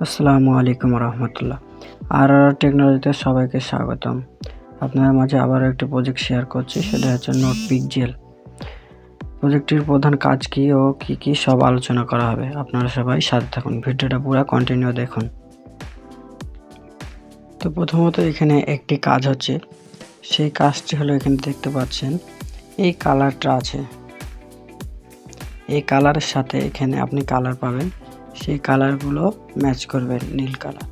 আসসালামু আলাইকুম রহমতুল্লাহ। আর টেকনোলজিতে সবাইকে স্বাগতম। আপনার মাঝে আবারও একটি প্রজেক্ট শেয়ার করছি, সেটা হচ্ছে নোটপিকজেল। প্রজেক্টটির প্রধান কাজ কি ও কি সব আলোচনা করা হবে। আপনারা সবাই সাথে থাকুন, ভিডিওটা পুরো কন্টিনিউ দেখুন। তো প্রথমত এখানে একটি কাজ হচ্ছে, সেই কাজটি হলো এখানে দেখতে পাচ্ছেন এই কালারটা আছে, এই কালারের সাথে এখানে আপনি কালার পাবেন, সেই কালারগুলো ম্যাচ করবেন নীল কালার।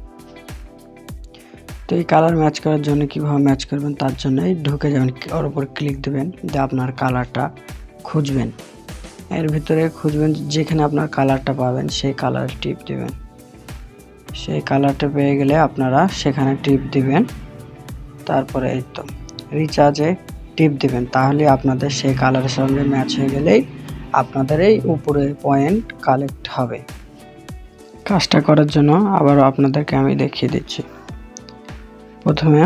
তো এই কালার ম্যাচ করার জন্য কিভাবে ম্যাচ করবেন, তার জন্য ঢুকে যাবেন, ওর উপর ক্লিক দেবেন, দিয়ে আপনার কালারটা খুঁজবেন, এর ভিতরে খুঁজবেন যেখানে আপনার কালারটা পাবেন সেই কালারে টিপ দিবেন। সেই কালারটা পেয়ে গেলে আপনারা সেখানে টিপ দিবেন, তারপরে এই তো রিচার্জে টিপ দিবেন, তাহলে আপনাদের সেই কালারের সঙ্গে ম্যাচ হয়ে গেলেই আপনাদের এই উপরে পয়েন্ট কালেক্ট হবে। কাজটা করার জন্য আবারও আপনাদেরকে আমি দেখিয়ে দিচ্ছি। প্রথমে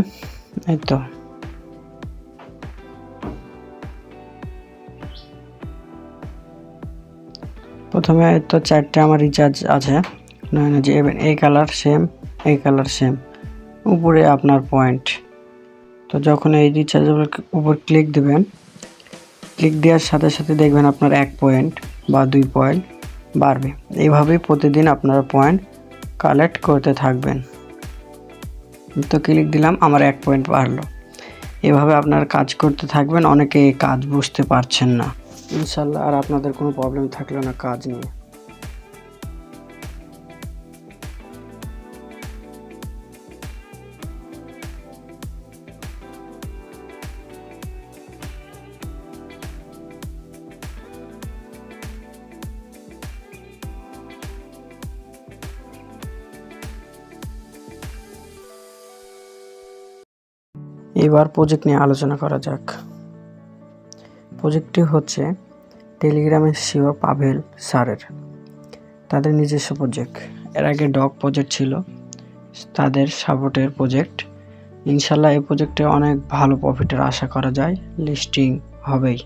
এই তো চারটে আমার রিচার্জ আছে, যে এই কালার সেম, এই কালার সেম, উপরে আপনার পয়েন্ট। তো যখন এই রিচার্জের উপর ক্লিক দিবেন, ক্লিক দেওয়ার সাথে সাথে দেখবেন আপনার 1 পয়েন্ট বা 2 পয়েন্ট বাড়বে। এইভাবেই প্রতিদিন আপনারা পয়েন্ট কালেক্ট করতে থাকবেন। তো ক্লিক দিলাম, আমার 1 পয়েন্ট বাড়লো। এভাবে আপনারা কাজ করতে থাকবেন। অনেকে এই কাজ বুঝতে পারছেন না, ইনশাল্লাহ আর আপনাদের কোনো প্রবলেম থাকলো না কাজ নিয়ে। এবার প্রজেক্ট নিয়ে আলোচনা করা যাক। প্রজেক্টটি হচ্ছে টেলিগ্রামের সিও পাভেল স্যারের, তাদের নিজস্ব প্রজেক্ট। এর আগে ডগ প্রজেক্ট ছিল, তাদের সাপোর্টের প্রজেক্ট। ইনশাল্লাহ এই প্রজেক্টে অনেক ভালো প্রফিটের আশা করা যায়, লিস্টিং হবেই।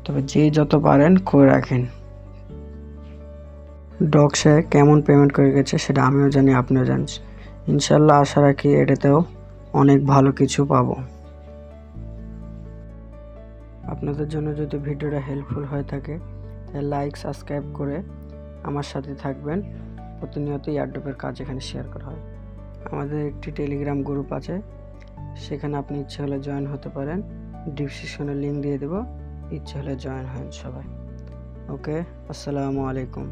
তবে যে যত পারেন করে রাখেন। ডগ সে কেমন পেমেন্ট করে গেছে সেটা আমিও জানি, আপনিও জানেন। ইনশাল্লাহ আশা রাখি এটাতেও অনেক ভালো কিছু পাবো। আপনাদের জন্য যদি ভিডিওটা হেল্পফুল হয়ে থাকে তাহলে লাইক সাবস্ক্রাইব করে আমার সাথে থাকবেন। প্রতিনিয়ত এয়ারড্রপের কাজ এখানে শেয়ার করা হয়। আমাদের একটি টেলিগ্রাম গ্রুপ আছে, সেখানে আপনি ইচ্ছে হলে জয়েন হতে পারেন, ডিসক্রিপশনে লিঙ্ক দিয়ে দেবো, ইচ্ছে হলে জয়েন হন সবাই। ওকে, আসসালামু আলাইকুম।